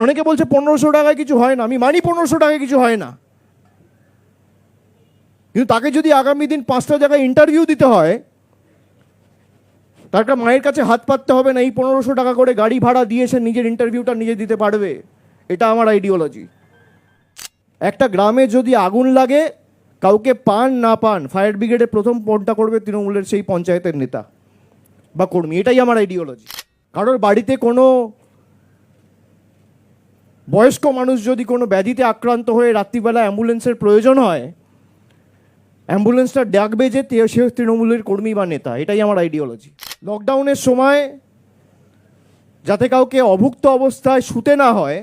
অনেকে বলছে 1500 টাকায় কিছু হয় না। আমি মানি 1500 টাকায় কিছু হয় না, কিন্তু তাকে যদি আগামী দিন 5টা জায়গায় ইন্টারভিউ দিতে হয়, তার মায়ের কাছে হাত পাততে হবে না। এই 1500 টাকা করে গাড়ি ভাড়া দিয়ে সে নিজের ইন্টারভিউটা নিজে দিতে পারবে। এটা আমার আইডিওলজি। একটা গ্রামে যদি আগুন লাগে, কাউকে পান না পান, ফায়ার ব্রিগেডে প্রথম ফোনটা করবে তৃণমূলের সেই পঞ্চায়েতের নেতা বা কর্মী। এটাই আমার আইডিওলজি। কারোর বাড়িতে কোনো বয়স্ক মানুষ যদি কোনো ব্যাধিতে আক্রান্ত হয়ে রাত্রিবেলা অ্যাম্বুলেন্সের প্রয়োজন হয়, অ্যাম্বুলেন্সটা ডাকবে যে সে তৃণমূলের কর্মী বা নেতা। এটাই আমার আইডিওলজি। লকডাউনের সময় যাতে কাউকে অভুক্ত অবস্থায় শুতে না হয়,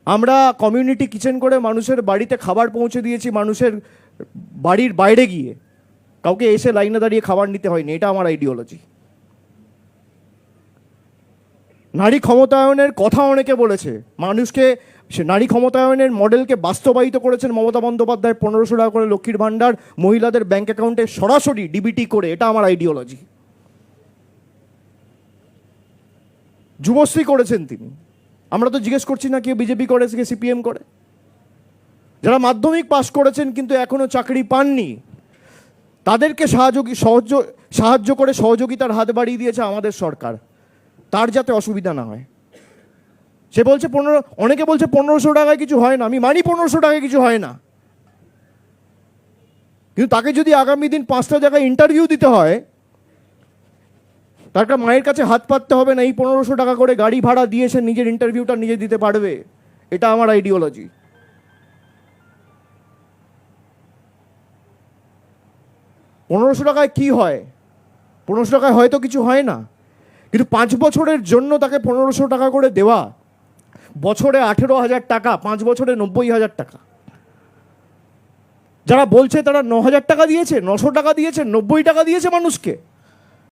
আমরা কমিউনিটি কিচেন করে মানুষের বাড়িতে খাবার পৌঁছে দিয়েছি। মানুষের বাড়ির বাইরে গিয়ে কাউকে এসে লাইনে দাঁড়িয়ে খাবার নিতে হয়নি। এটা আমার আইডিওলজি। নারী ক্ষমতায়নের কথা অনেকে বলেছে, মানুষকে সে নারী ক্ষমতায়নের মডেলকে বাস্তবায়িত করেছেন মমতা বন্দ্যোপাধ্যায়। 1500 টাকা করে লক্ষ্মীর ভাণ্ডার মহিলাদের ব্যাংক অ্যাকাউন্টে সরাসরি ডিবিটি করে। এটা আমার আইডিওলজি। যুবশ্রী করেছেন তিনি। আমরা তো জিজ্ঞেস করছি না কেউ বিজেপি করে, কে সিপিএম করে। যারা মাধ্যমিক পাশ করেছেন কিন্তু এখনো চাকরি পাননি, তাদেরকে সাহায্য করে সহযোগিতার হাত বাড়িয়ে দিয়েছে আমাদের সরকার, তার যাতে অসুবিধা না হয়। সে বলছে অনেকে বলছে 1500 টাকায় কিছু হয় না। আমি মানি 1500 টাকায় কিছু হয় না, কিন্তু তাকে যদি আগামী দিন 5টা জায়গায় ইন্টারভিউ দিতে হয়, তার মায়ের কাছে হাত পাততে হবে না। এই 1500 টাকা করে গাড়ি ভাড়া দিয়ে সে নিজের ইন্টারভিউটা নিজে দিতে পারবে। এটা আমার আইডিওলজি। 1500 টাকায় কি হয়? 1500 টাকায় হয়তো কিছু হয় না, কিন্তু 5 বছরের জন্য তাকে 1500 টাকা করে দেওয়া, বছরে 18,000 টাকা, 5 বছরে 90,000 টাকা। যারা বলছে তারা 9,000 টাকা দিয়েছে, 900 টাকা দিয়েছে, 90 টাকা দিয়েছে মানুষকে।